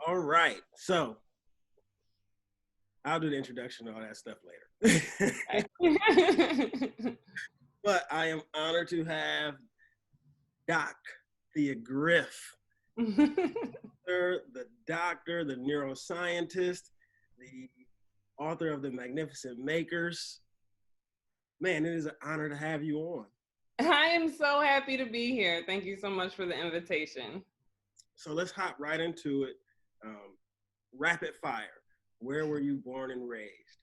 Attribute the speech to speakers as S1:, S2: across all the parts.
S1: All right. So I'll do the introduction and all that stuff later. But I am honored to have Doctheagrif, the doctor, the neuroscientist, the author of The Magnificent Makers. Man, it is an honor to have you on.
S2: I am so happy to be here. Thank you so much for the invitation.
S1: So let's hop right into it. Rapid fire. Where were you born and raised?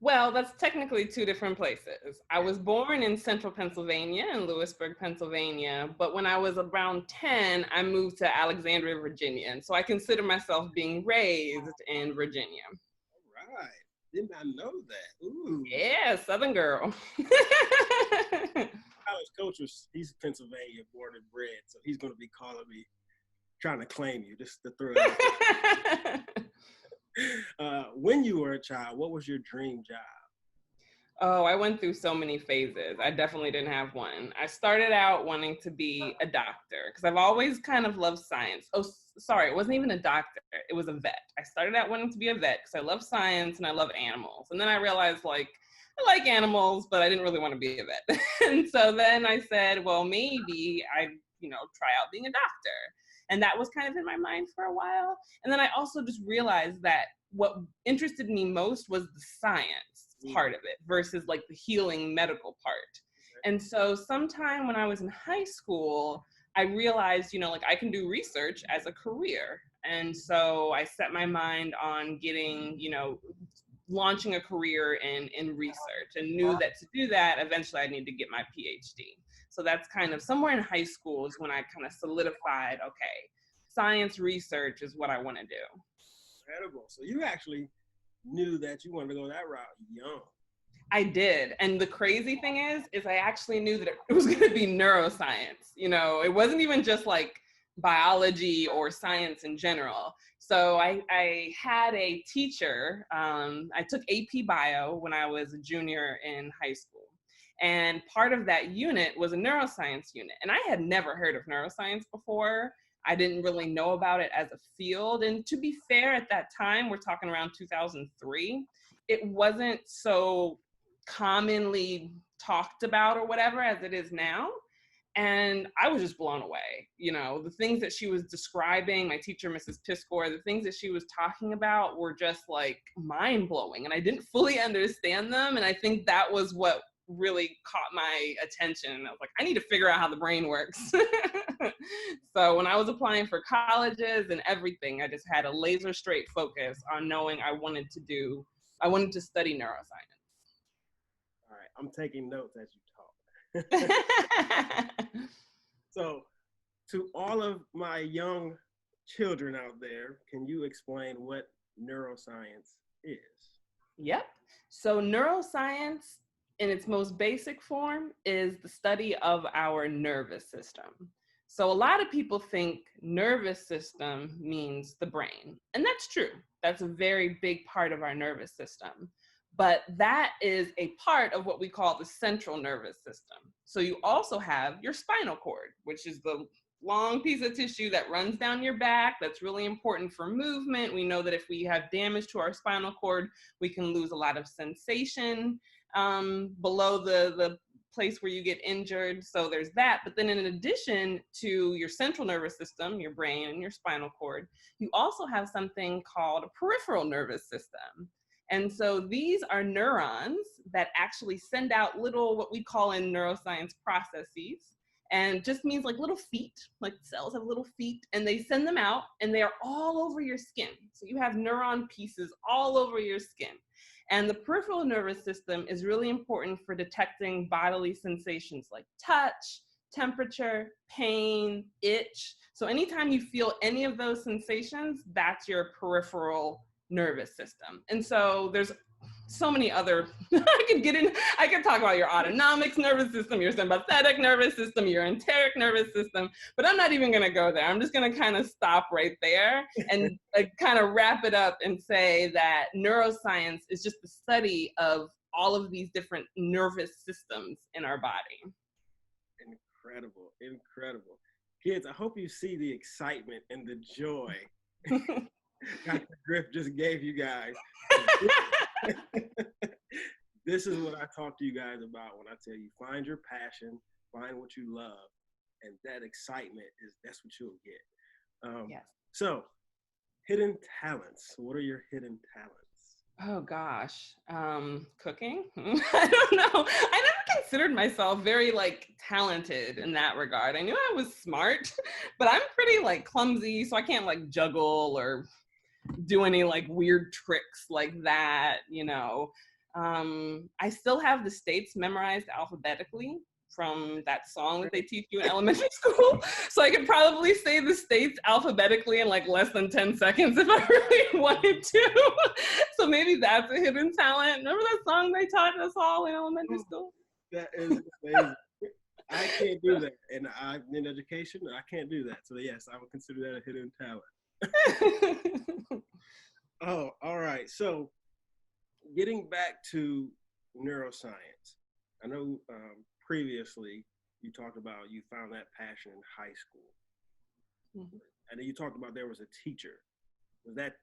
S2: Well, that's technically two different places. I was born in central Pennsylvania, in Lewisburg, Pennsylvania, but when I was around 10, I moved to Alexandria, Virginia. And so I consider myself being raised in Virginia.
S1: All right. Did not know that. Ooh.
S2: Yeah, Southern girl.
S1: College coach he's Pennsylvania born and bred, so he's going to be calling me, trying to claim you, just to throw it out. When you were a child, what was your dream job?
S2: Oh, I went through so many phases. I definitely didn't have one. I started out wanting to be a doctor because I've always kind of loved science. Oh, sorry, it wasn't even a doctor. It was a vet. I started out wanting to be a vet because I love science and I love animals. And then I realized, like, I like animals, but I didn't really want to be a vet. And so then I said, well, maybe I, try out being a doctor. And that was kind of in my mind for a while. And then I also just realized that what interested me most was the science part of it versus like the healing medical part. And so sometime when I was in high school, I realized, like I can do research as a career. And so I set my mind on getting, launching a career in research, and knew that to do that, eventually I need to get my Ph.D. So that's kind of somewhere in high school is when I kind of solidified, okay, science research is what I want to do.
S1: Incredible. So you actually knew that you wanted to go that route young.
S2: I did. And the crazy thing is I actually knew that it was going to be neuroscience. It wasn't even just like biology or science in general. So I had a teacher. I took AP Bio when I was a junior in high school. And part of that unit was a neuroscience unit. And I had never heard of neuroscience before. I didn't really know about it as a field. And to be fair, at that time, we're talking around 2003, it wasn't so commonly talked about or whatever as it is now. And I was just blown away. The things that she was describing, my teacher, Mrs. Piscor, the things that she was talking about were just like mind blowing. And I didn't fully understand them. And I think that was what really caught my attention. I was like, I need to figure out how the brain works. So when I was applying for colleges and everything, I just had a laser straight focus on knowing I wanted to study neuroscience.
S1: All right, I'm taking notes as you talk. So to all of my young children out there, can you explain what neuroscience is?
S2: Yep. So neuroscience in its most basic form is the study of our nervous system. So a lot of people think nervous system means the brain, and that's true. That's a very big part of our nervous system. But that is a part of what we call the central nervous system. So you also have your spinal cord, which is the long piece of tissue that runs down your back. That's really important for movement. We know that if we have damage to our spinal cord, we can lose a lot of sensation below the place where you get injured. So there's that. But then in addition to your central nervous system, your brain and your spinal cord, you also have something called a peripheral nervous system. And so these are neurons that actually send out little, what we call in neuroscience, processes. And just means like little feet, like cells have little feet, and they send them out and they are all over your skin. So you have neuron pieces all over your skin. And the peripheral nervous system is really important for detecting bodily sensations like touch, temperature, pain, itch. So anytime you feel any of those sensations, that's your peripheral nervous system. And so there's so many other, I could talk about your autonomic nervous system, your sympathetic nervous system, your enteric nervous system, but I'm not even gonna go there. I'm just gonna kind of stop right there and kind of wrap it up and say that neuroscience is just the study of all of these different nervous systems in our body.
S1: Incredible. Kids, I hope you see the excitement and the joy Dr. Griff just gave you guys. This is what I talk to you guys about when I tell you, find your passion, find what you love, and that excitement that's what you'll get.
S2: Yes.
S1: So, hidden talents. What are your hidden talents?
S2: Oh gosh, cooking. I don't know. I never considered myself very like talented in that regard. I knew I was smart, but I'm pretty like clumsy, so I can't like juggle or do any like weird tricks like that, you know. I still have the states memorized alphabetically from that song that they teach you in elementary school. So I could probably say the states alphabetically in like less than 10 seconds if I really wanted to. So maybe that's a hidden talent. Remember that song they taught us all in elementary school?
S1: That is amazing. I can't do that. And I'm in education, I can't do that. So yes, I would consider that a hidden talent. Oh, all right. So getting back to neuroscience, I know previously you talked about you found that passion in high school. Mm-hmm. And then you talked about there was a teacher. Was that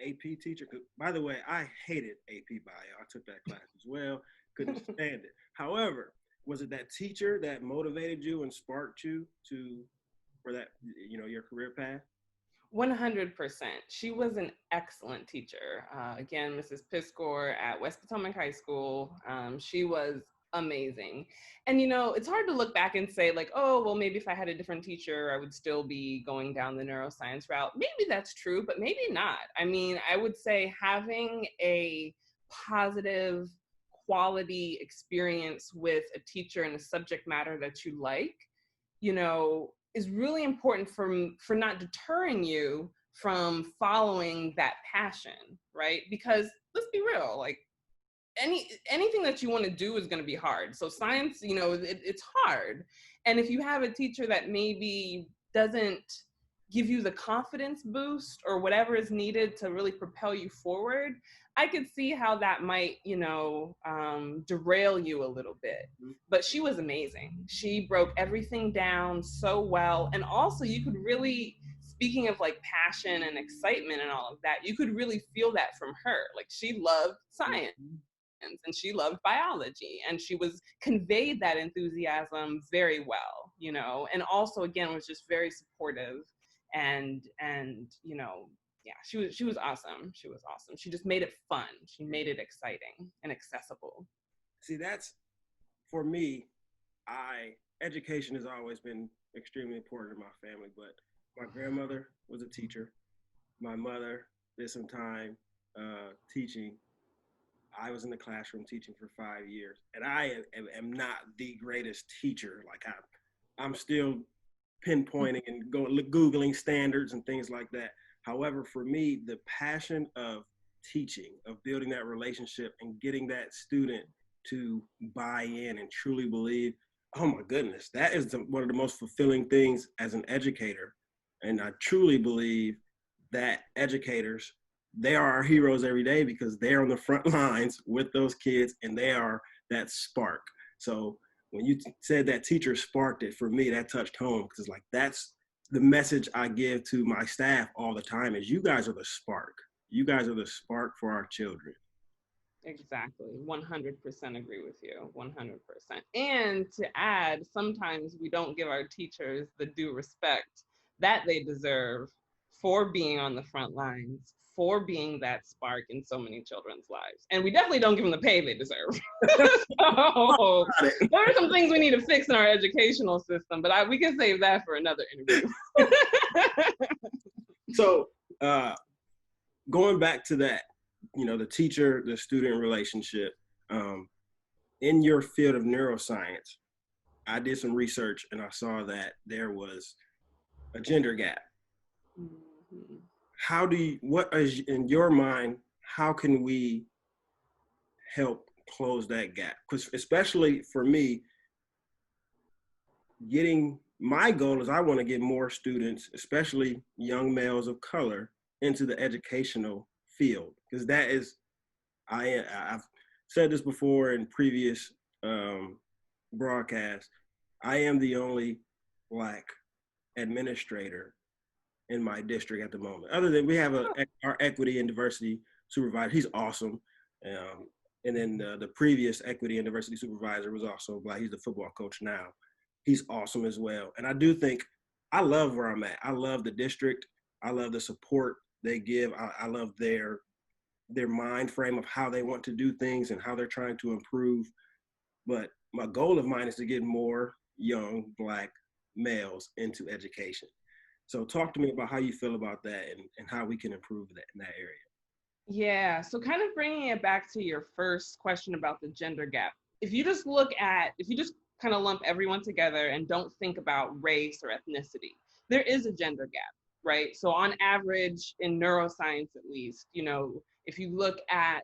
S1: AP teacher? By the way, I hated AP Bio. I took that class as well. Couldn't stand it. However, was it that teacher that motivated you and sparked you for that, your career path?
S2: 100%. She was an excellent teacher. Again, Mrs. Piscor at West Potomac High School. She was amazing. And, it's hard to look back and say like, oh, well, maybe if I had a different teacher, I would still be going down the neuroscience route. Maybe that's true, but maybe not. I mean, I would say having a positive quality experience with a teacher and a subject matter that you like, is really important for not deterring you from following that passion, right? Because let's be real, like anything that you want to do is going to be hard. So science, it's hard. And if you have a teacher that maybe doesn't give you the confidence boost or whatever is needed to really propel you forward, I could see how that might, derail you a little bit. But she was amazing. She broke everything down so well. And also you could really, speaking of like passion and excitement and all of that, you could really feel that from her. Like she loved science and she loved biology, and she was conveyed that enthusiasm very well, and also again was just very supportive and yeah, she was awesome. She was awesome. She just made it fun. She made it exciting and accessible.
S1: See, that's, for me, education has always been extremely important in my family, but my grandmother was a teacher. My mother did some time teaching. I was in the classroom teaching for 5 years, and I am not the greatest teacher. Like I'm still pinpointing and Googling standards and things like that. However, for me, the passion of teaching, of building that relationship and getting that student to buy in and truly believe, oh my goodness, that is one of the most fulfilling things as an educator. And I truly believe that educators, they are our heroes every day because they're on the front lines with those kids and they are that spark. So when you said that teacher sparked it, for me, that touched home because it's like, that's the message I give to my staff all the time is you guys are the spark. You guys are the spark for our children.
S2: Exactly. 100% agree with you. 100%. And to add, sometimes we don't give our teachers the due respect that they deserve for being on the front lines, for being that spark in so many children's lives. And we definitely don't give them the pay they deserve. So there are some things we need to fix in our educational system, but we can save that for another interview.
S1: So going back to that, the teacher, the student relationship, in your field of neuroscience, I did some research and I saw that there was a gender gap. Mm-hmm. What is in your mind, how can we help close that gap? Because especially for me, my goal is I want to get more students, especially young males of color, into the educational field. Because that is, I've said this before in previous broadcasts, I am the only Black administrator in my district at the moment. Other than we have our equity and diversity supervisor. He's awesome. And then the previous equity and diversity supervisor was also Black. He's the football coach now. He's awesome as well. And I do think, I love where I'm at. I love the district. I love the support they give. I love their mind frame of how they want to do things and how they're trying to improve. But my goal of mine is to get more young Black males into education. So talk to me about how you feel about that and how we can improve that in that area.
S2: Yeah, so kind of bringing it back to your first question about the gender gap. If you just kind of lump everyone together and don't think about race or ethnicity, there is a gender gap, right? So on average, in neuroscience at least, you know, if you look at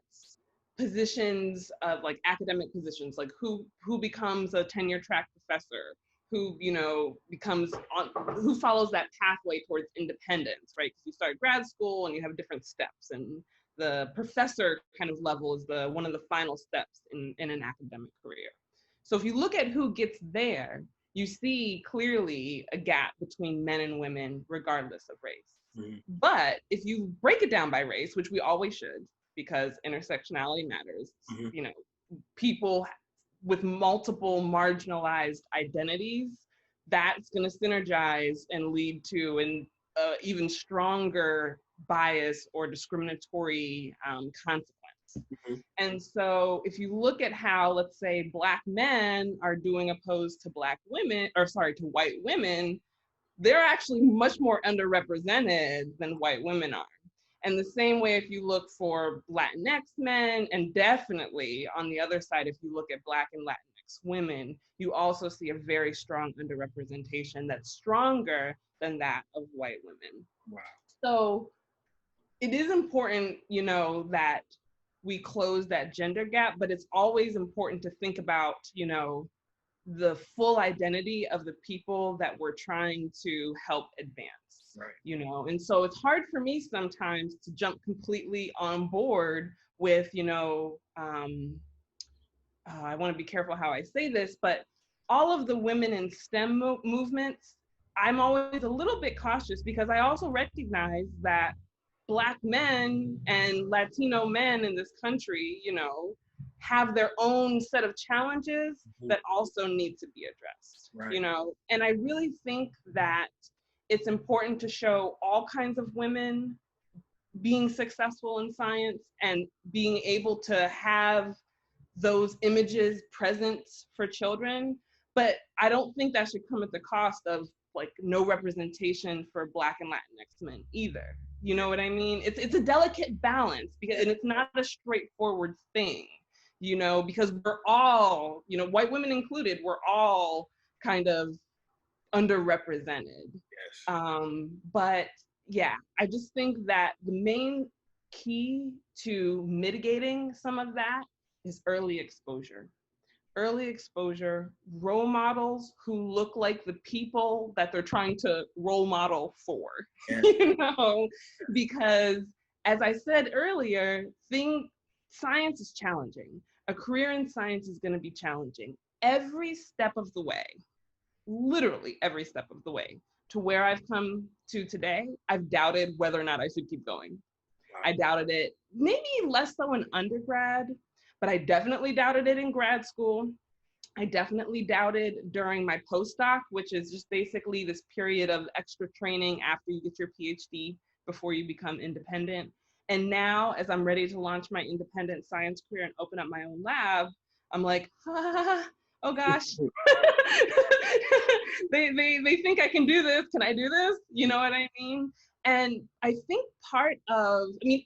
S2: positions of like academic positions, like who becomes a tenure track professor, who, you know, who follows that pathway towards independence, right? Because you start grad school and you have different steps, and the professor kind of level is one of the final steps in an academic career. So if you look at who gets there, you see clearly a gap between men and women, regardless of race. Mm-hmm. But if you break it down by race, which we always should, because intersectionality matters, mm-hmm. you know, people with multiple marginalized identities, that's going to synergize and lead to an even stronger bias or discriminatory consequence. Mm-hmm. And so if you look at how, let's say, Black men are doing opposed to to white women, they're actually much more underrepresented than white women are. And the same way, if you look for Latinx men, and definitely on the other side, if you look at Black and Latinx women, you also see a very strong underrepresentation that's stronger than that of white women.
S1: Wow.
S2: So it is important, you know, that we close that gender gap, but it's always important to think about, you know, the full identity of the people that we're trying to help advance.
S1: Right.
S2: You know, and so it's hard for me sometimes to jump completely on board with, you know, I want to be careful how I say this, but all of the women in STEM movements, I'm always a little bit cautious because I also recognize that Black men and Latino men in this country, you know, have their own set of challenges mm-hmm. that also need to be addressed, right. You know, and I really think that it's important to show all kinds of women being successful in science and being able to have those images present for children. But I don't think that should come at the cost of like no representation for Black and Latinx men either. You know what I mean? It's a delicate balance and it's not a straightforward thing, you know, because we're all, you know, white women included, we're all kind of underrepresented.
S1: Yes.
S2: But yeah, I just think that the main key to mitigating some of that is early exposure. Early exposure, role models who look like the people that they're trying to role model for, yeah. You know, because as I said earlier, science is challenging. A career in science is going to be challenging every step of the way. Literally every step of the way to where I've come to today. I've doubted whether or not I should keep going. Wow. I doubted it, maybe less so in undergrad, but I definitely doubted it in grad school. I definitely doubted during my postdoc, which is just basically this period of extra training after you get your Ph.D. before you become independent. And now, as I'm ready to launch my independent science career and open up my own lab, I'm like, oh gosh, they think I can do this. Can I do this? You know what I mean? And I think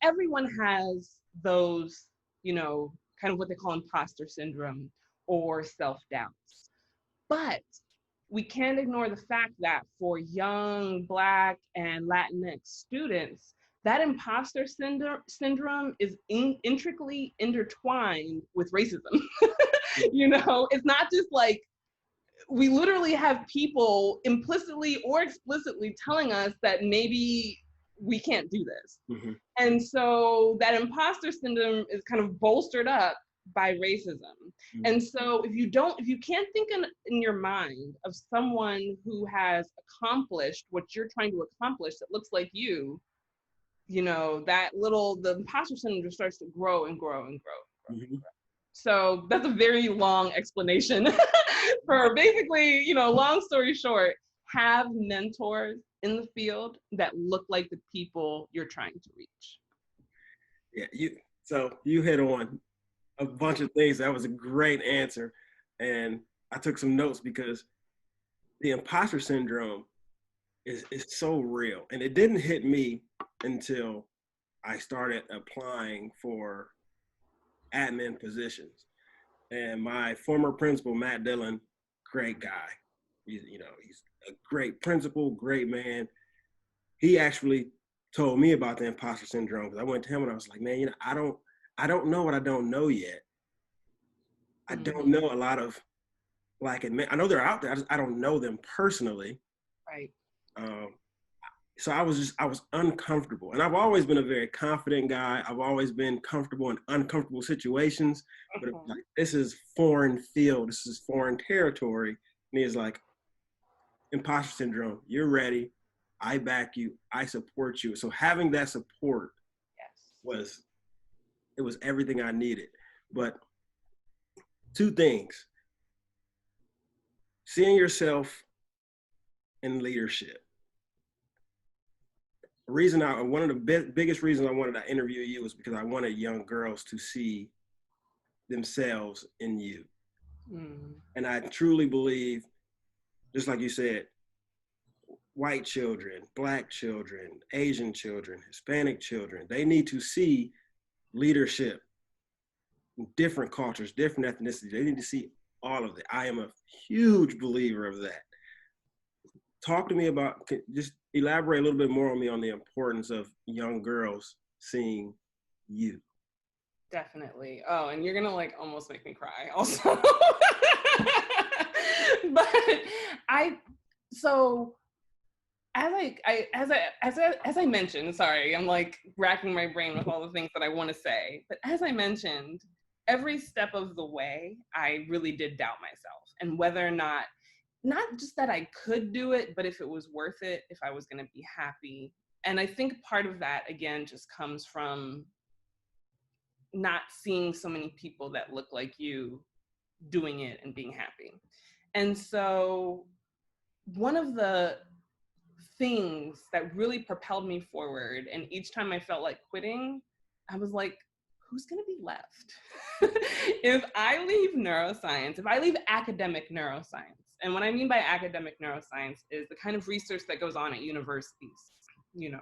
S2: everyone has those, you know, kind of what they call imposter syndrome or self-doubts. But we can't ignore the fact that for young Black and Latinx students, that imposter syndrome is intricately intertwined with racism. You know, it's not just like, we literally have people implicitly or explicitly telling us that maybe we can't do this. Mm-hmm. And so that imposter syndrome is kind of bolstered up by racism. And so if you can't think in your mind of someone who has accomplished what you're trying to accomplish that looks like you, the imposter syndrome just starts to grow and grow and grow.
S1: Mm-hmm.
S2: So that's a very long explanation for basically, long story short, have mentors in the field that look like the people you're trying to reach.
S1: Yeah, you hit on a bunch of things. That was a great answer. And I took some notes because the imposter syndrome is so real. And it didn't hit me until I started applying for admin positions. And my former principal, Matt Dillon, great guy. He's a great principal, great man. He actually told me about the imposter syndrome because I went to him and I was like, man, I don't know what I don't know yet. I don't know a lot of Black men. I know they're out there. I don't know them personally.
S2: Right.
S1: So I was uncomfortable. And I've always been a very confident guy. I've always been comfortable in uncomfortable situations. But like, this is foreign field. This is foreign territory. And he's like, imposter syndrome, you're ready. I back you. I support you. So having that support was everything I needed. But two things. Seeing yourself in leadership. One of the biggest reasons I wanted to interview you was because I wanted young girls to see themselves in you. And I truly believe, just like you said, white children, Black children, Asian children, Hispanic children, they need to see leadership in different cultures, different ethnicities. They need to see all of it. I am a huge believer of that. Talk to me about, just elaborate a little bit more on the importance of young girls seeing you.
S2: Definitely. Oh, and you're gonna almost make me cry also. But as I mentioned, sorry, I'm racking my brain with all the things that I want to say. But as I mentioned, every step of the way, I really did doubt myself and whether or not just that I could do it, but if it was worth it, if I was going to be happy. And I think part of that, again, just comes from not seeing so many people that look like you doing it and being happy. And so one of the things that really propelled me forward, and each time I felt like quitting, I was like, who's going to be left? If I leave neuroscience, if I leave academic neuroscience, and what I mean by academic neuroscience is the kind of research that goes on at universities, If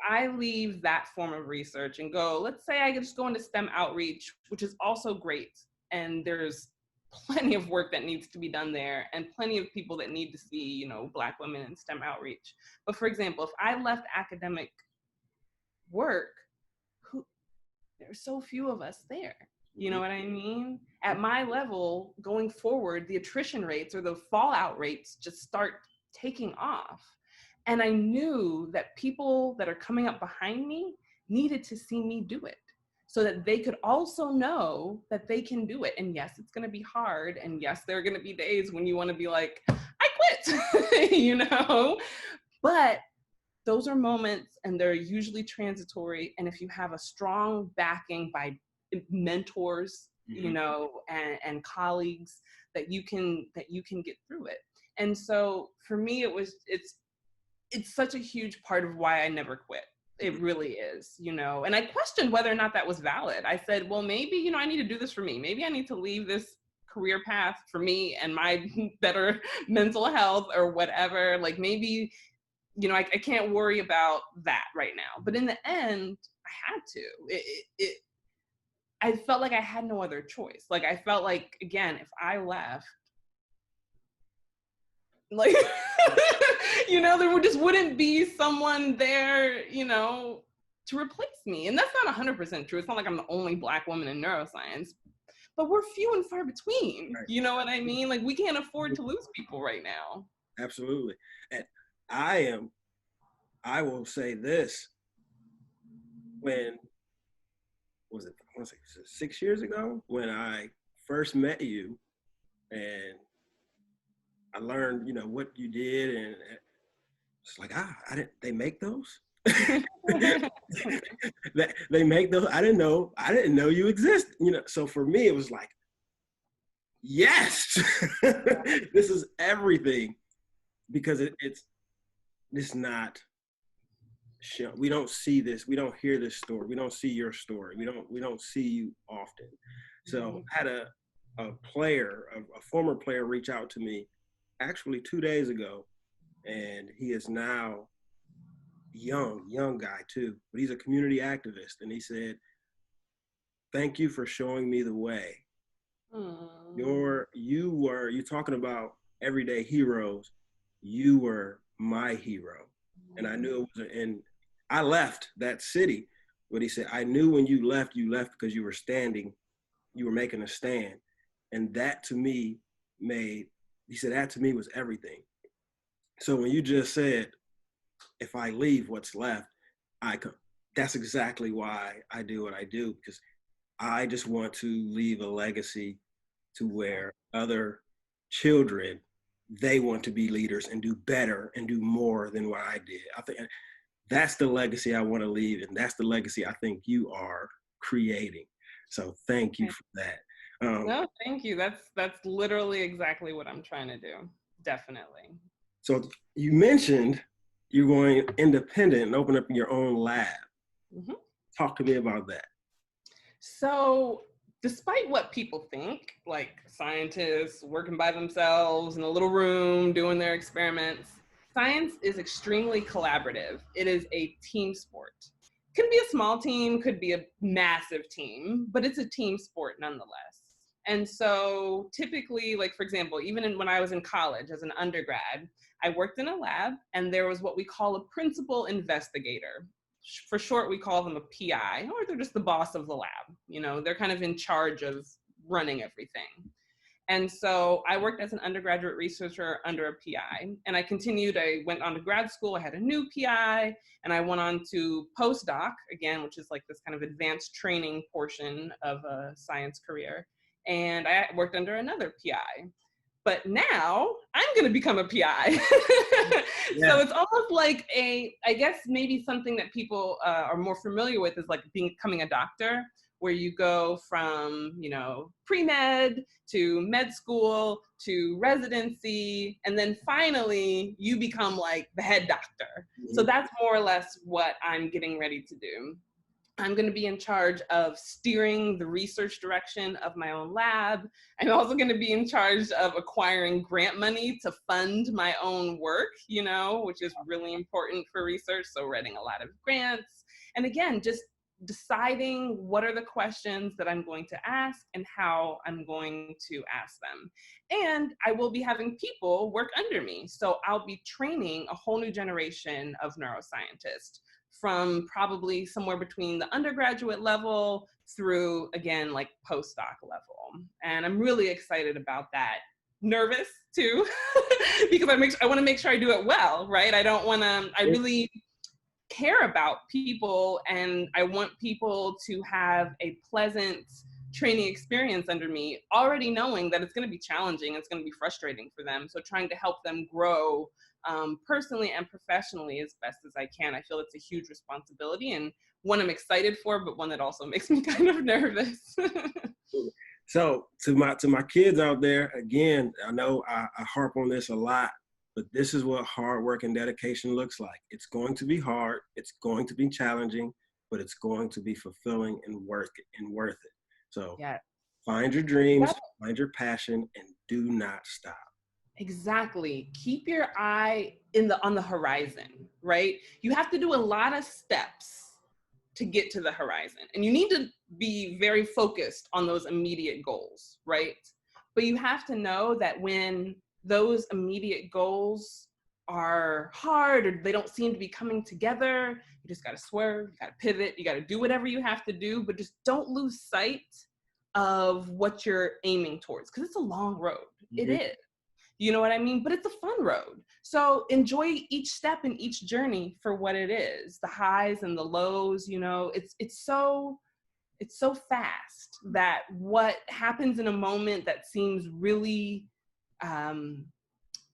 S2: I leave that form of research and go, let's say I just go into STEM outreach, which is also great, and there's plenty of work that needs to be done there and plenty of people that need to see, Black women in STEM outreach. But for example, if I left academic work, there's so few of us there. You know what I mean? At my level, going forward, the attrition rates or the fallout rates just start taking off. And I knew that people that are coming up behind me needed to see me do it so that they could also know that they can do it. And yes, it's going to be hard. And yes, there are going to be days when you want to be like, I quit, but those are moments and they're usually transitory. And if you have a strong backing by mentors, and colleagues, that you can get through it. And so for me, it's such a huge part of why I never quit. It really is, and I questioned whether or not that was valid. I said, well, maybe, I need to do this for me. Maybe I need to leave this career path for me and my better mental health or whatever. Maybe, I can't worry about that right now. But in the end, I had to. I felt like I had no other choice. I felt like, again, if I left, there just wouldn't be someone there, to replace me. And that's not 100% true. It's not like I'm the only Black woman in neuroscience, but we're few and far between. Right. You know what I mean? We can't afford to lose people right now.
S1: Absolutely. And I will say this, when want to say 6 years ago when I first met you, and I learned, what you did, and it's like, I didn't. They make those. They make those. I didn't know. I didn't know you exist. So for me, it was like, yes, this is everything, because it's not. We don't see this. We don't hear this story. We don't see your story. We don't see you often. So I had a former player reach out to me actually 2 days ago, and he is now young guy too, but he's a community activist. And he said, thank you for showing me the way. You're talking about everyday heroes. You were my hero. And I knew it was, and I left that city, but he said, I knew when you left because you were making a stand. And that to me that to me was everything. So when you just said, if I leave, what's left, that's exactly why I do what I do, because I just want to leave a legacy to where other children, they want to be leaders and do better and do more than what I did. I think that's the legacy I want to leave, and that's the legacy I think you are creating. So thank you for that.
S2: No, thank you. That's literally exactly what I'm trying to do. Definitely.
S1: So you mentioned you're going independent and open up your own lab. Talk to me about that.
S2: So despite what people think, like scientists working by themselves in a little room doing their experiments, science is extremely collaborative. It is a team sport. Could be a small team, could be a massive team, but it's a team sport nonetheless. And so typically, like for example, even when I was in college as an undergrad, I worked in a lab, and there was what we call a principal investigator. For short, we call them a PI, or they're just the boss of the lab. They're kind of in charge of running everything. And so I worked as an undergraduate researcher under a PI, and I went on to grad school, I had a new PI, and I went on to postdoc, again, which is like this kind of advanced training portion of a science career. And I worked under another PI. But now I'm going to become a PI. So it's almost like I guess maybe something that people are more familiar with is like becoming a doctor, where you go from, pre-med to med school to residency, and then finally you become like the head doctor. So that's more or less what I'm getting ready to do. I'm going to be in charge of steering the research direction of my own lab. I'm also going to be in charge of acquiring grant money to fund my own work, which is really important for research. So writing a lot of grants. And again, just deciding what are the questions that I'm going to ask and how I'm going to ask them. And I will be having people work under me. So I'll be training a whole new generation of neuroscientists, from probably somewhere between the undergraduate level through, again, like postdoc level. And I'm really excited about that. Nervous too, because I want to make sure I do it well, right? I really care about people, and I want people to have a pleasant training experience under me, already knowing that it's going to be challenging, it's going to be frustrating for them. So trying to help them grow personally and professionally as best as I can. I feel it's a huge responsibility, and one I'm excited for, but one that also makes me kind of nervous.
S1: So to my kids out there, again, I know I harp on this a lot, but this is what hard work and dedication looks like. It's going to be hard, it's going to be challenging, but it's going to be fulfilling and worth it. So find your dreams, find your passion, and do not stop.
S2: Exactly. Keep your eye on the horizon, right? You have to do a lot of steps to get to the horizon, and you need to be very focused on those immediate goals, right? But you have to know that when those immediate goals are hard or they don't seem to be coming together, you just got to swerve, you got to pivot, you got to do whatever you have to do, but just don't lose sight of what you're aiming towards, because it's a long road. It is. You know what I mean? But it's a fun road. So enjoy each step and each journey for what it is, the highs and the lows. It's so it's so fast that what happens in a moment that seems really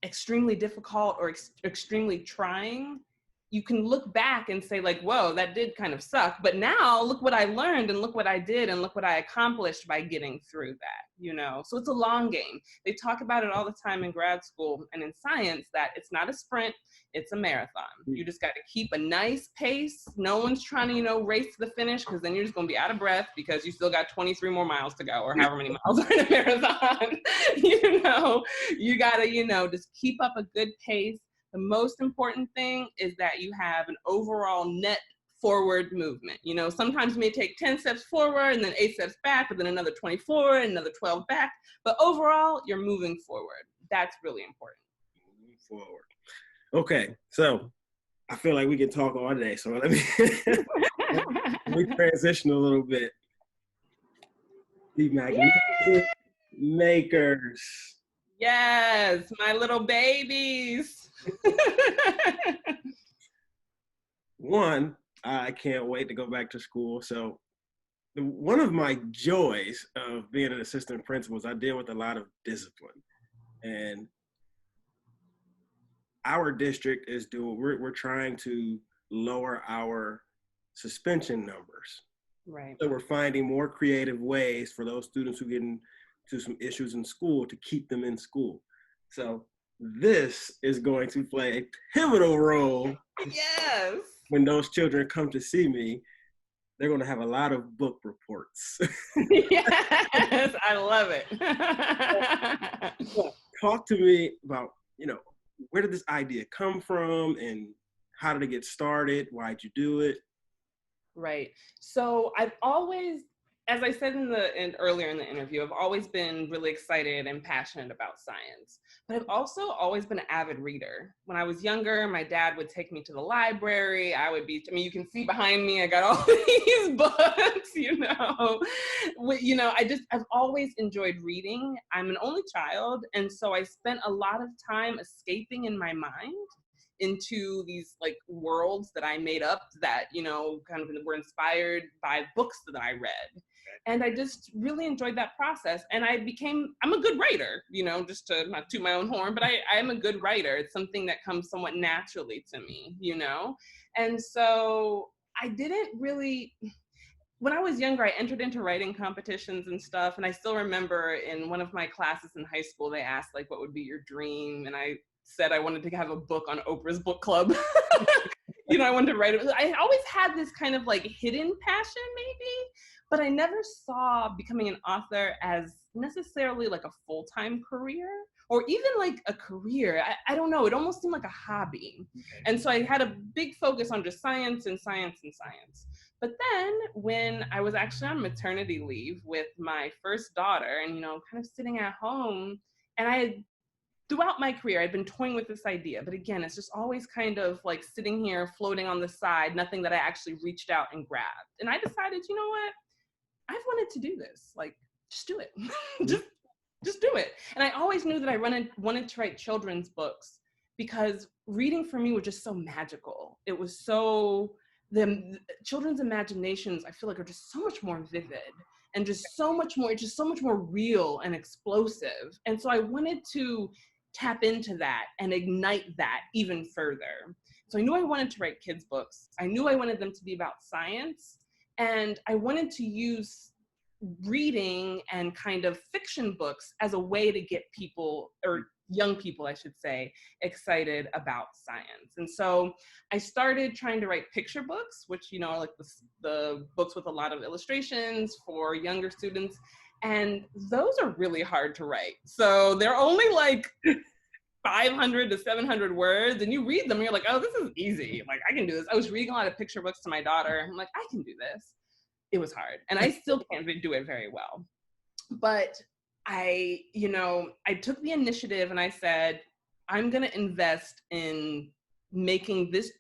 S2: extremely difficult or extremely trying, you can look back and say like, whoa, that did kind of suck. But now look what I learned and look what I did and look what I accomplished by getting through that, you know? So it's a long game. They talk about it all the time in grad school and in science that it's not a sprint, it's a marathon. You just got to keep a nice pace. No one's trying to, you know, race to the finish, because then you're just going to be out of breath because you still got 23 more miles to go, or however many miles are in a marathon. You know, you got to, you know, just keep up a good pace. The most important thing is that you have an overall net forward movement. You know, sometimes you may take 10 steps forward and then 8 steps back, but then another 24 and another 12 back. But overall, you're moving forward. That's really important.
S1: Moving forward. Okay, so I feel like we can talk all day. So let me we transition a little bit. The magnificent makers.
S2: Yes, my little babies.
S1: One, I can't wait to go back to school. So one of my joys of being an assistant principal is I deal with a lot of discipline. And our district is we're trying to lower our suspension numbers.
S2: Right.
S1: So we're finding more creative ways for those students who get into some issues in school to keep them in school. So this is going to play a pivotal role.
S2: Yes.
S1: When those children come to see me, they're going to have a lot of book reports.
S2: Yes, I love it.
S1: Talk to me about, you know, where did this idea come from and how did it get started? Why'd you do it?
S2: Right. So I've always, as I said earlier in the interview, I've always been really excited and passionate about science, but I've also always been an avid reader. When I was younger, my dad would take me to the library. You can see behind me, I got all these books, I've always enjoyed reading. I'm an only child. And so I spent a lot of time escaping in my mind into these like worlds that I made up that, you know, kind of were inspired by books that I read. And I just really enjoyed that process. And I'm a good writer, you know, just to not toot my own horn, but I am a good writer. It's something that comes somewhat naturally to me, you know? And so I didn't really, when I was younger, I entered into writing competitions and stuff. And I still remember in one of my classes in high school, they asked like, what would be your dream? And I said I wanted to have a book on Oprah's book club. You know, I wanted to write it. I always had this kind of like hidden passion maybe, but I never saw becoming an author as necessarily like a full-time career or even like a career. I don't know, it almost seemed like a hobby. Okay. And so I had a big focus on just science and science and science. But then when I was actually on maternity leave with my first daughter and, you know, kind of sitting at home, and throughout my career, I'd been toying with this idea, but again, it's just always kind of like sitting here floating on the side, nothing that I actually reached out and grabbed. And I decided, you know what? I've wanted to do this. Like, just do it. just do it. And I always knew that I wanted to write children's books because reading for me was just so magical. It was the children's imaginations, I feel like, are just so much more vivid and just so much more real and explosive. And so I wanted to tap into that and ignite that even further. So I knew I wanted to write kids' books. I knew I wanted them to be about science. And I wanted to use reading and kind of fiction books as a way to get people, or young people, I should say, excited about science. And so I started trying to write picture books, which, you know, are like the books with a lot of illustrations for younger students. And those are really hard to write. So they're only like 500 to 700 words, and you read them and you're like, oh, this is easy. Like, I can do this. I was reading a lot of picture books to my daughter. I'm like, I can do this. It was hard. And I still can't do it very well. But I took the initiative and I said, I'm going to invest in making this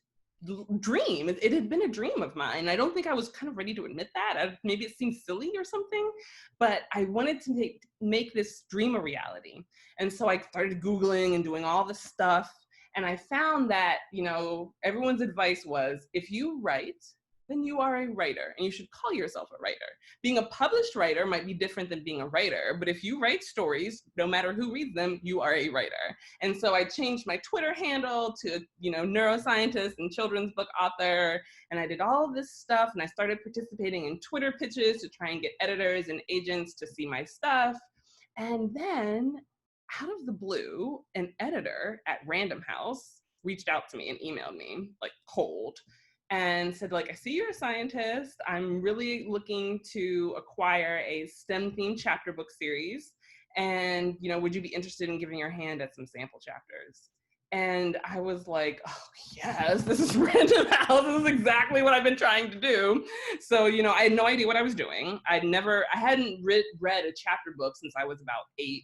S2: dream. It had been a dream of mine. I don't think I was kind of ready to admit that. Maybe it seemed silly or something, but I wanted to make this dream a reality. And so I started Googling and doing all this stuff. And I found that, you know, everyone's advice was, if you write, then you are a writer, and you should call yourself a writer. Being a published writer might be different than being a writer, but if you write stories, no matter who reads them, you are a writer. And so I changed my Twitter handle to, neuroscientist and children's book author, and I did all of this stuff, and I started participating in Twitter pitches to try and get editors and agents to see my stuff. And then, out of the blue, an editor at Random House reached out to me and emailed me, like cold, and said, like, I see you're a scientist. I'm really looking to acquire a STEM-themed chapter book series. And, would you be interested in giving your hand at some sample chapters? And I was like, oh, yes, this is Random House. This is exactly what I've been trying to do. So, I had no idea what I was doing. I hadn't read a chapter book since I was about 8,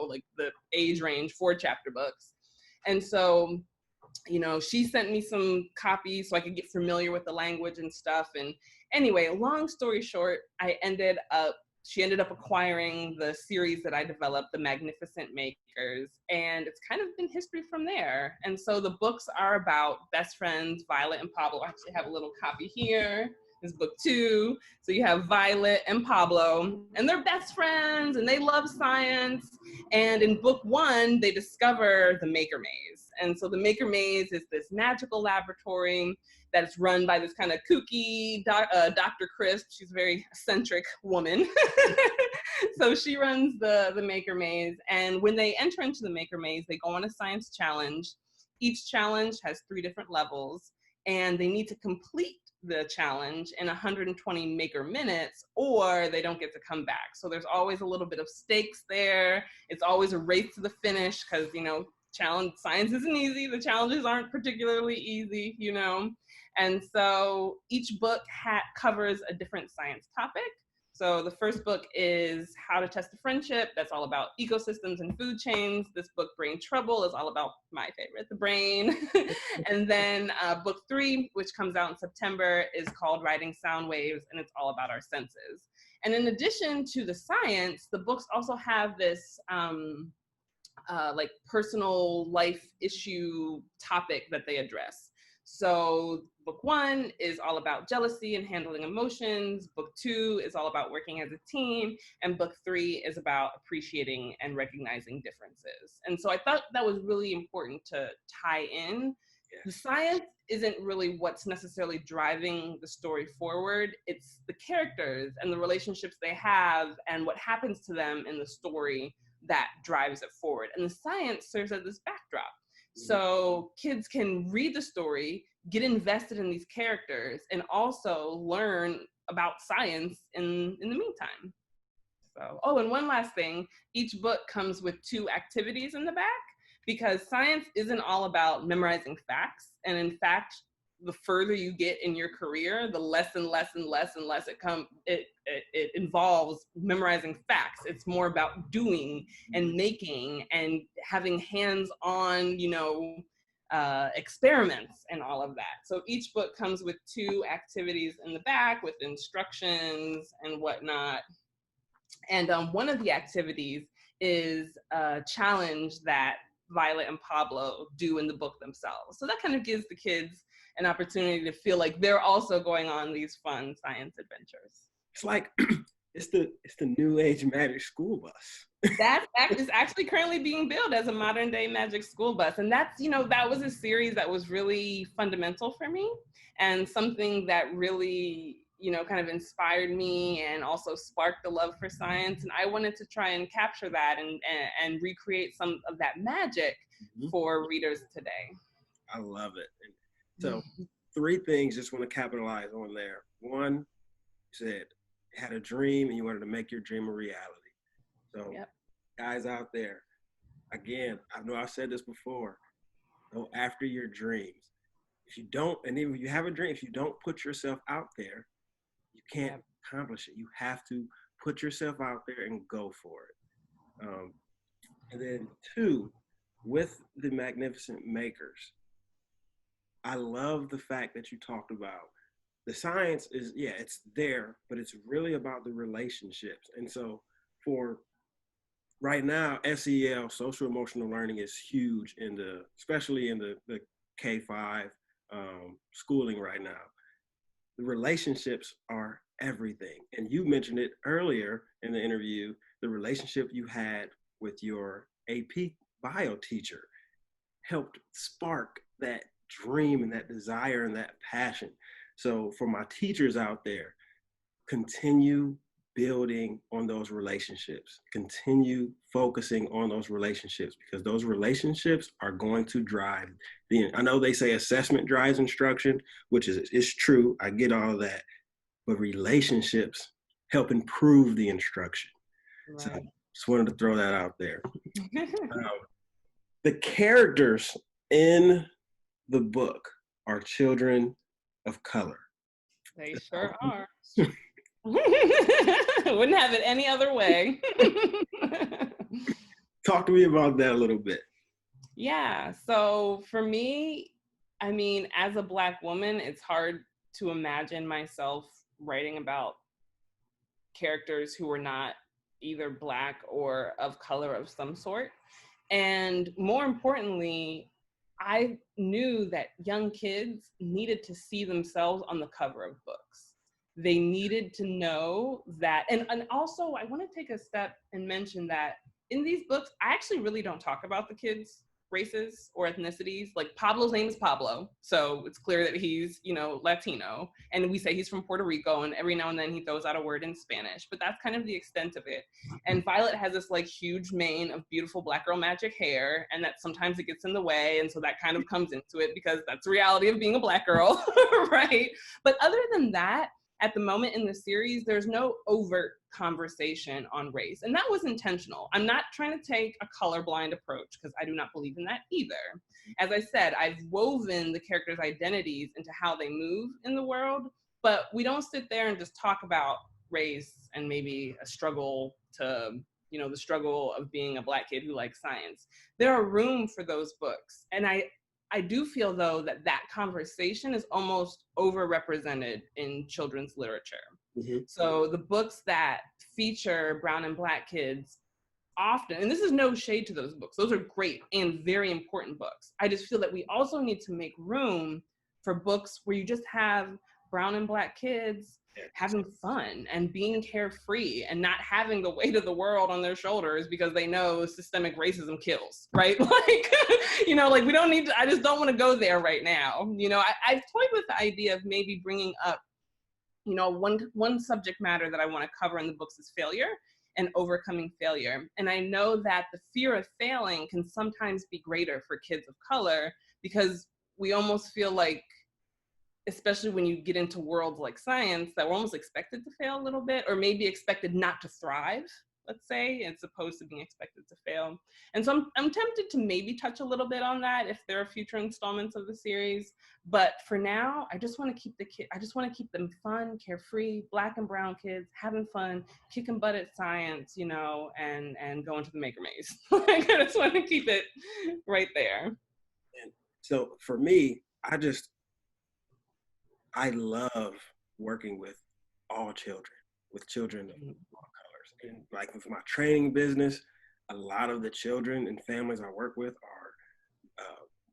S2: like the age range for chapter books. And so, she sent me some copies so I could get familiar with the language and stuff. And anyway, long story short, she ended up acquiring the series that I developed, The Magnificent Makers, and it's kind of been history from there. And so the books are about best friends, Violet and Pablo. I actually have a little copy here. This is book 2. So you have Violet and Pablo, and they're best friends, and they love science. And in book 1, they discover the Maker Maze. And so the Maker Maze is this magical laboratory that's run by this kind of kooky Dr. Crisp. She's a very eccentric woman. So she runs the Maker Maze. And when they enter into the Maker Maze, they go on a science challenge. Each challenge has 3 different levels, and they need to complete the challenge in 120 maker minutes, or they don't get to come back. So there's always a little bit of stakes there. It's always a race to the finish because, science isn't easy. The challenges aren't particularly easy, And so each book covers a different science topic. So the first book is How to Test a Friendship. That's all about ecosystems and food chains. This book, Brain Trouble, is all about my favorite, the brain. And then book 3, which comes out in September, is called Riding Sound Waves, and it's all about our senses. And in addition to the science, the books also have this like personal life issue topic that they address. So book 1 is all about jealousy and handling emotions. Book 2 is all about working as a team. And book 3 is about appreciating and recognizing differences. And so I thought that was really important to tie in. The science isn't really what's necessarily driving the story forward. It's the characters and the relationships they have and what happens to them in the story that drives it forward. And the science serves as this backdrop. So kids can read the story, get invested in these characters, and also learn about science in the meantime. So, and one last thing, each book comes with 2 activities in the back, because science isn't all about memorizing facts. And in fact, the further you get in your career, the less and less it involves memorizing facts. It's more about doing and making and having hands-on, experiments and all of that. So each book comes with 2 activities in the back with instructions and whatnot. And one of the activities is a challenge that Violet and Pablo do in the book themselves. So that kind of gives the kids an opportunity to feel like they're also going on these fun science adventures.
S1: It's like it's the new age magic school bus.
S2: That is actually currently being built as a modern day magic school bus. And that's, that was a series that was really fundamental for me and something that really, kind of inspired me and also sparked the love for science. And I wanted to try and capture that and recreate some of that magic for readers today.
S1: I love it. And so 3 things just want to capitalize on there. 1, you said you had a dream and you wanted to make your dream a reality. So guys out there, again, I know I've said this before, go after your dreams. If you don't, and even if you have a dream, if you don't put yourself out there, you can't accomplish it. You have to put yourself out there and go for it. And then 2, with the Magnificent Makers, I love the fact that you talked about the science is, it's there, but it's really about the relationships. And so for right now, SEL, social emotional learning, is huge especially in the K-5 schooling right now. the relationships are everything. And you mentioned it earlier in the interview, the relationship you had with your AP bio teacher helped spark that dream and that desire and that passion. So for my teachers out there, continue building on those relationships, continue focusing on those relationships, because those relationships are going to drive I know they say assessment drives instruction, which is true. I get all of that, but relationships help improve the instruction. Right. So just wanted to throw that out there. The characters in the book are children of color.
S2: They sure are. Wouldn't have it any other way.
S1: Talk to me about that a little bit.
S2: Yeah, so for me, I mean, as a Black woman, it's hard to imagine myself writing about characters who were not either Black or of color of some sort. And more importantly, I knew that young kids needed to see themselves on the cover of books. They needed to know that, and also I want to take a step and mention that in these books, I actually really don't talk about the kids' races or ethnicities. Like Pablo's name is Pablo, so it's clear that he's, you know, Latino, and we say he's from Puerto Rico, and every now and then he throws out a word in Spanish, but that's kind of the extent of it. And Violet has this like huge mane of beautiful Black girl magic hair, and that sometimes it gets in the way, and so that kind of comes into it because that's the reality of being a Black girl, right? But other than that, at the moment in the series, there's no overt conversation on race. And that was intentional. I'm not trying to take a colorblind approach because I do not believe in that either. As I said, I've woven the characters' identities into how they move in the world, but we don't sit there and just talk about race and maybe a struggle to, you know, the struggle of being a Black kid who likes science. There are room for those books. And I do feel, though, that that conversation is almost overrepresented in children's literature. Mm-hmm. So the books that feature brown and Black kids often, and this is no shade to those books, those are great and very important books. I just feel that we also need to make room for books where you just have brown and Black kids having fun and being carefree and not having the weight of the world on their shoulders because they know systemic racism kills, right? Like, you know, like we don't need to, I just don't want to go there right now. You know, I've toyed with the idea of maybe bringing up, you know, one subject matter that I want to cover in the books is failure and overcoming failure. And I know that the fear of failing can sometimes be greater for kids of color because we almost feel like, especially when you get into worlds like science, that we're almost expected to fail a little bit, or maybe expected not to thrive, let's say, as opposed to being expected to fail. And so I'm tempted to maybe touch a little bit on that if there are future installments of the series. But for now, I just want to keep them fun, carefree, Black and brown kids having fun, kicking butt at science, you know, and going to the maker maze. Like, I just want to keep it right there.
S1: And so for me, I love working with all children, with children of all colors. And like with my training business, a lot of the children and families I work with are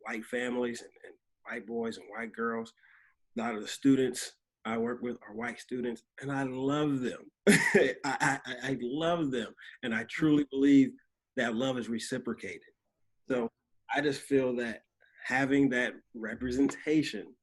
S1: white families and white boys and white girls. A lot of the students I work with are white students, and I love them. I love them, and I truly believe that love is reciprocated. So I just feel that having that representation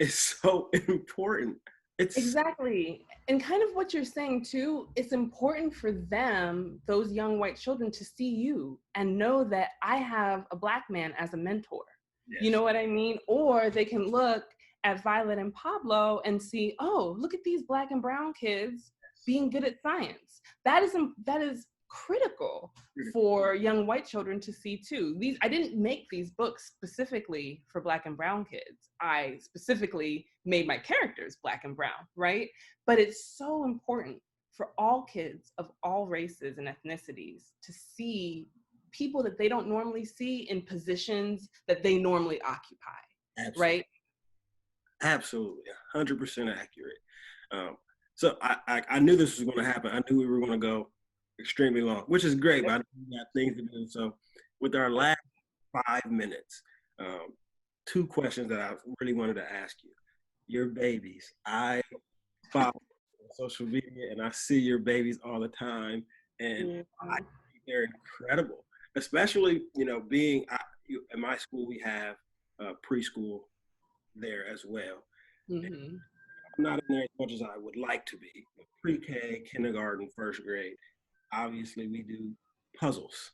S1: is so important. It's
S2: exactly. And kind of what you're saying too, it's important for them, those young white children, to see you and know that I have a Black man as a mentor. Yes. You know what I mean? Or they can look at Violet and Pablo and see, oh, look at these Black and brown kids being good at science. That is critical for young white children to see too. I didn't make these books specifically for Black and brown kids. I specifically made my characters Black and brown, right? But it's so important for all kids of all races and ethnicities to see people that they don't normally see in positions that they normally occupy. Absolutely. Right?
S1: Absolutely, 100% accurate. So I knew this was going to happen. I knew we were going to go extremely long, which is great, but I got things to do. So with our last 5 minutes, 2 questions that I really wanted to ask you. your babies. I follow on social media and I see your babies all the time, and I think they're incredible. Especially, being at my school, we have preschool there as well.
S2: Mm-hmm.
S1: I'm not in there as much as I would like to be. Pre-K, kindergarten, first grade. Obviously, we do puzzles.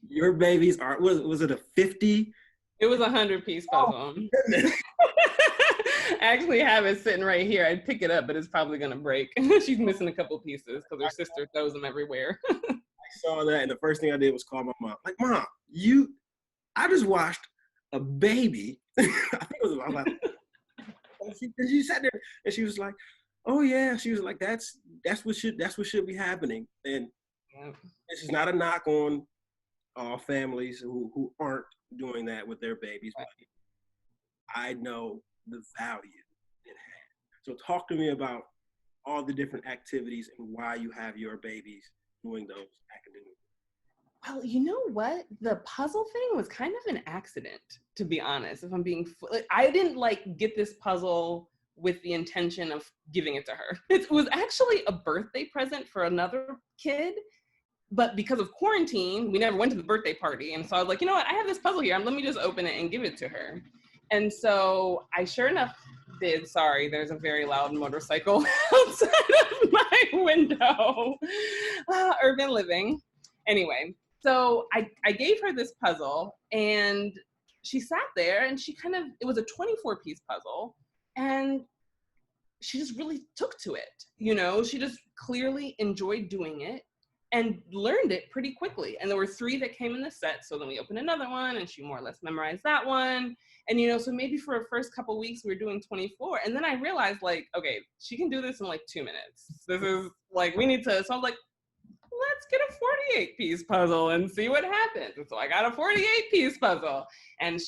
S1: Your babies are, was it a 50?
S2: It was 100-piece puzzle.
S1: Goodness.
S2: I actually have it sitting right here. I'd pick it up, but it's probably gonna break. She's missing a couple pieces because her sister throws them everywhere.
S1: I saw that, and the first thing I did was call my mom. Like, Mom, I just watched a baby. I think it was about. And she sat there, and she was like, "Oh yeah." She was like, "That's what should be happening." And this is not a knock on all families who aren't doing that with their babies, but I know the value it has. So talk to me about all the different activities and why you have your babies doing those academic.
S2: Well, you know what? The puzzle thing was kind of an accident, to be honest. If I'm being, I didn't get this puzzle with the intention of giving it to her. It was actually a birthday present for another kid, but because of quarantine, we never went to the birthday party. And so I was like, you know what? I have this puzzle here. Let me just open it and give it to her. And so I sure enough did. Sorry, there's a very loud motorcycle outside of my window. Urban living. Anyway, so I gave her this puzzle, and she sat there, and it was a 24-piece puzzle, and she just really took to it. She just clearly enjoyed doing it and learned it pretty quickly. And there were 3 that came in the set. So then we opened another one, and she more or less memorized that one. And, so maybe for the first couple of weeks, we were doing 24. And then I realized, okay, she can do this in 2 minutes. This is we need to, so I'm like, let's get a 48-piece puzzle and see what happens. And so I got a 48-piece puzzle. And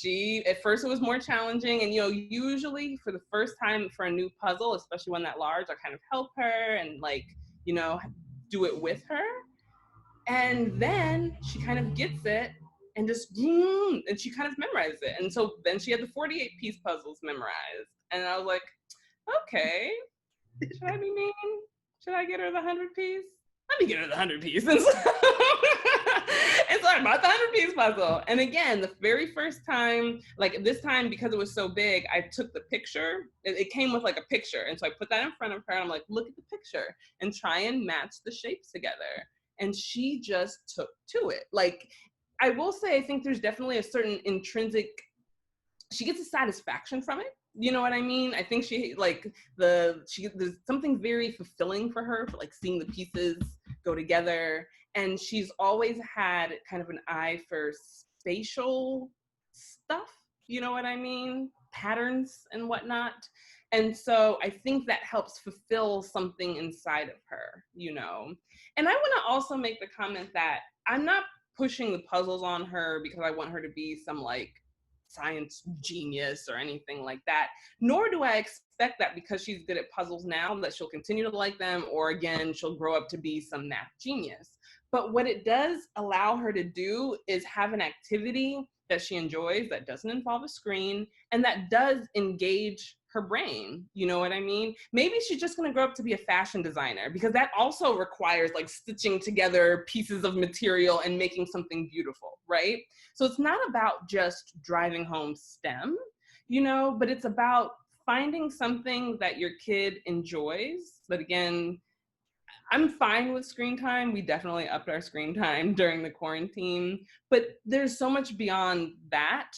S2: at first it was more challenging. And, usually for the first time for a new puzzle, especially one that large, I kind of help her and do it with her. And then she kind of gets it and and she kind of memorized it. And so then she had the 48-piece puzzles memorized. And I was like, okay, should I be mean? Should I get her the 100-piece? Let me get her the 100-piece. And so I bought the 100-piece puzzle. And again, the very first time, this time, because it was so big, I took the picture. It came with a picture. And so I put that in front of her. And I'm like, look at the picture and try and match the shapes together. And she just took to it. I will say, I think there's definitely a certain intrinsic, she gets a satisfaction from it. You know what I mean? I think there's something very fulfilling for her for seeing the pieces go together. And she's always had kind of an eye for spatial stuff. You know what I mean? Patterns and whatnot. And so I think that helps fulfill something inside of her, And I want to also make the comment that I'm not pushing the puzzles on her because I want her to be some science genius or anything like that, nor do I expect that because she's good at puzzles now that she'll continue to like them, or again, she'll grow up to be some math genius. But what it does allow her to do is have an activity that she enjoys that doesn't involve a screen and that does engage her brain. You know what I mean? Maybe she's just going to grow up to be a fashion designer because that also requires stitching together pieces of material and making something beautiful, right? So it's not about just driving home STEM, but it's about finding something that your kid enjoys. But again, I'm fine with screen time. We definitely upped our screen time during the quarantine, but there's so much beyond that,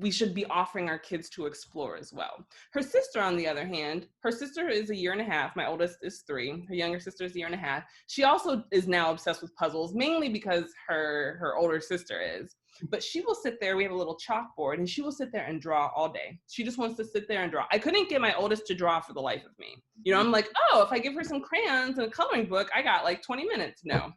S2: we should be offering our kids to explore as well. Her sister, on the other hand, her sister is 1.5 years. My oldest is 3. Her younger sister is 1.5 years. She also is now obsessed with puzzles, mainly because her older sister is. But she will sit there, we have a little chalkboard, and she will sit there and draw all day. She just wants to sit there and draw. I couldn't get my oldest to draw for the life of me. I'm like, oh, if I give her some crayons and a coloring book, I got 20 minutes. No.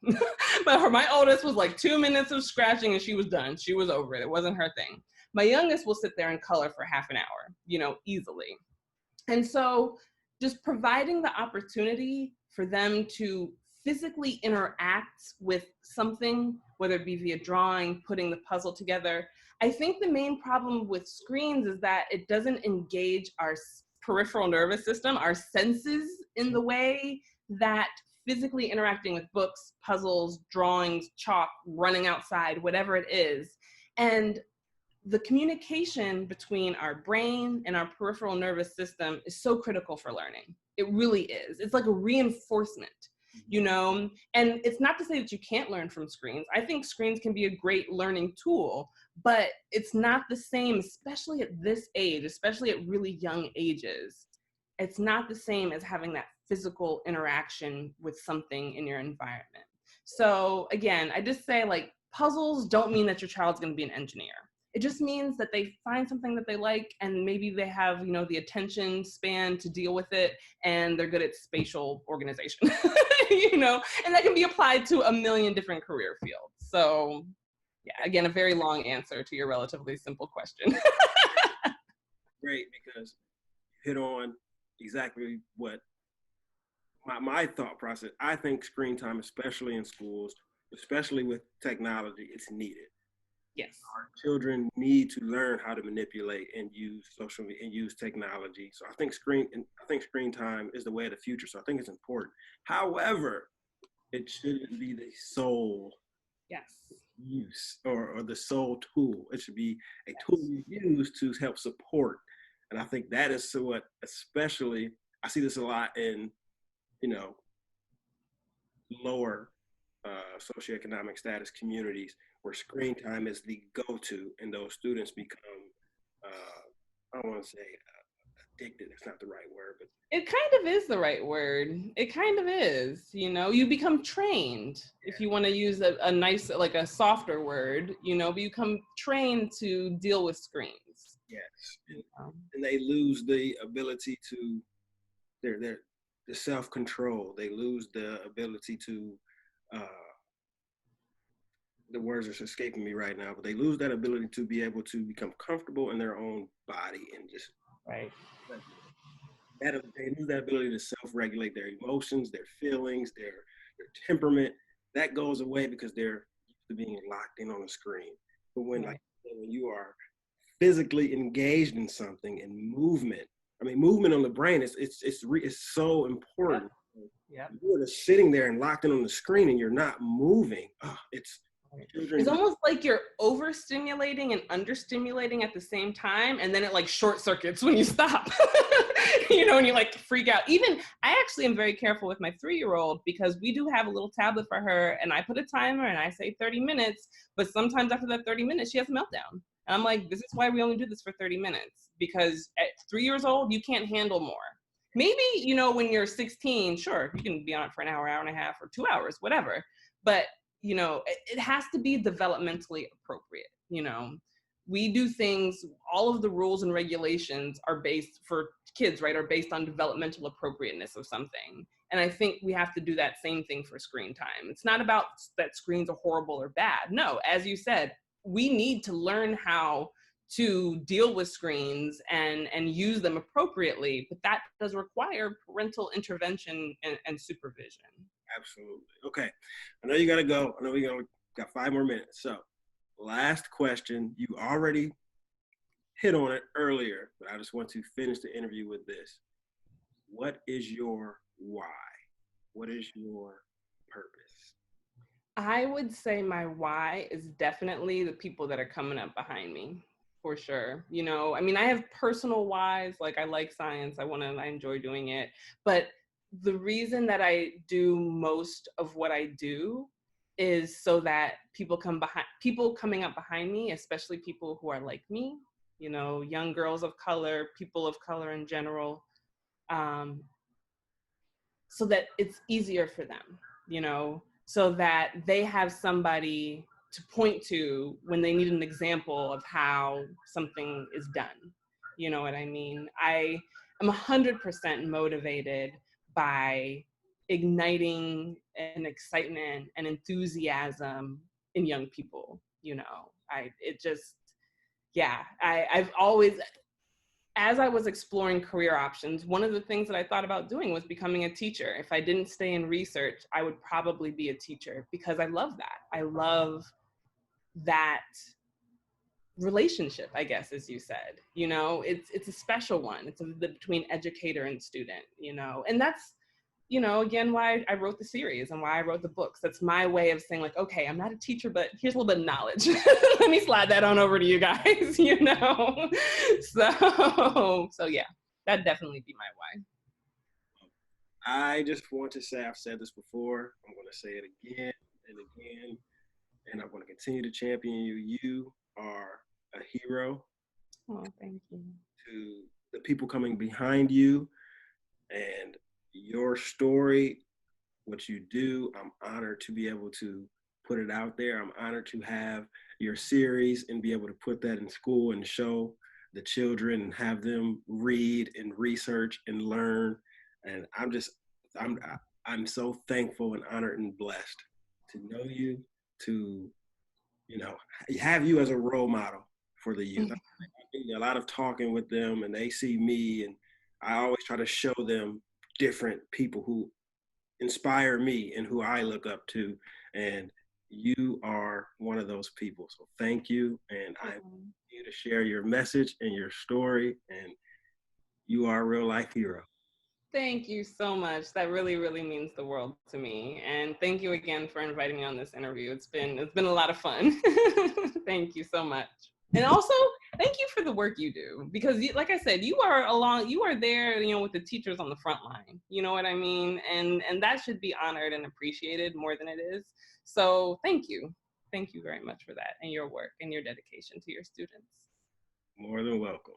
S2: But my oldest was 2 minutes of scratching and she was done. She was over it. It wasn't her thing. My youngest will sit there and color for half an hour, easily. And so just providing the opportunity for them to physically interact with something, whether it be via drawing, putting the puzzle together, I think the main problem with screens is that it doesn't engage our peripheral nervous system, our senses, in the way that physically interacting with books, puzzles, drawings, chalk, running outside, whatever it is. And the communication between our brain and our peripheral nervous system is so critical for learning. It really is. It's like a reinforcement, you know? And it's not to say that you can't learn from screens. I think screens can be a great learning tool, but it's not the same, especially at this age, especially at really young ages. It's not the same as having that physical interaction with something in your environment. So again, I just say, like, puzzles don't mean that your child's going to be an engineer. It just means that they find something that they like, and maybe they have, you know, the attention span to deal with it, and they're good at spatial organization, you know, and that can be applied to a million different career fields. So yeah, again, a very long answer to your relatively simple question.
S1: Great, because you hit on exactly what my thought process. I think screen time, especially in schools, especially with technology, it's needed.
S2: Yes.
S1: Our children need to learn how to manipulate and use social media and use technology. So I think screen time is the way of the future. So I think it's important. However, it shouldn't be the sole use or the sole tool. It should be a tool you use to help support. And I think that is what, especially, I see this a lot in, you know, lower socioeconomic status communities, where screen time is the go-to, and those students become, I don't want to say addicted, it's not the right word, but
S2: it kind of is the right word. It kind of is, you know, you become trained, if you want to use a nice, like a softer word, you know, but you become trained to deal with screens.
S1: Yes, and they lose the ability to, the self-control. They lose the ability to, the words are escaping me right now, but they lose that ability to be able to become comfortable in their own body and just, they lose that ability to self-regulate their emotions, their feelings, their temperament. That goes away because they're used to being locked in on a screen. But when you are physically engaged in something and movement, I mean, movement on the brain it's so important.
S2: Yeah.
S1: You're just sitting there and locked in on the screen and you're not moving.
S2: It's almost like you're overstimulating and understimulating at the same time, and then it like short circuits when you stop. You know, and you like freak out. Even I actually am very careful with my 3-year-old, because we do have a little tablet for her, and I put a timer and I say 30 minutes, but sometimes after that 30 minutes she has a meltdown. And I'm like, this is why we only do this for 30 minutes, because at 3 years old you can't handle more. Maybe, you know, when you're 16, sure, you can be on it for an hour, hour and a half, or 2 hours, whatever. But you know, it has to be developmentally appropriate. You know, we do things, all of the rules and regulations are based for kids, right, are based on developmental appropriateness of something. And I think we have to do that same thing for screen time. It's not about that screens are horrible or bad. No, as you said, we need to learn how to deal with screens and use them appropriately, but that does require parental intervention and supervision.
S1: Absolutely. Okay. I know you got to go. I know we got 5 more minutes. So last question. You already hit on it earlier, but I just want to finish the interview with this. What is your why? What is your purpose?
S2: I would say my why is definitely the people that are coming up behind me, for sure. You know, I mean, I have personal whys, like I like science, I enjoy doing it, but the reason that I do most of what I do is so that people coming up behind me, especially people who are like me, you know, young girls of color, people of color in general, so that it's easier for them, you know, so that they have somebody to point to when they need an example of how something is done. You know what I mean? I am 100% motivated by igniting an excitement and enthusiasm in young people. You know, I've always, as I was exploring career options, one of the things that I thought about doing was becoming a teacher. If I didn't stay in research, I would probably be a teacher, because I love that. I love that relationship, I guess, as you said. You know, it's a special one. It's between educator and student, you know, and that's, you know, again, why I wrote the series and why I wrote the books. That's my way of saying, like, okay, I'm not a teacher, but here's a little bit of knowledge. Let me slide that on over to you guys, you know? So yeah, that'd definitely be my why.
S1: I just want to say, I've said this before, I'm going to say it again and again, and I'm going to continue to champion you. You are a hero.
S2: Oh, thank you.
S1: To the people coming behind you and your story, what you do, I'm honored to be able to put it out there. I'm honored to have your series and be able to put that in school and show the children and have them read and research and learn. And I'm so thankful and honored and blessed to know you, to, you know, have you as a role model for the youth. I do a lot of talking with them, and they see me, and I always try to show them different people who inspire me and who I look up to. And you are one of those people. So thank you. And I'm here to share your message and your story. And you are a real life hero.
S2: Thank you so much. That really, really means the world to me. And thank you again for inviting me on this interview. It's been a lot of fun. Thank you so much. And also, thank you for the work you do, because like I said, you are there, you know, with the teachers on the front line. You know what I mean? And that should be honored and appreciated more than it is. So thank you. Thank you very much for that and your work and your dedication to your students.
S1: More than welcome.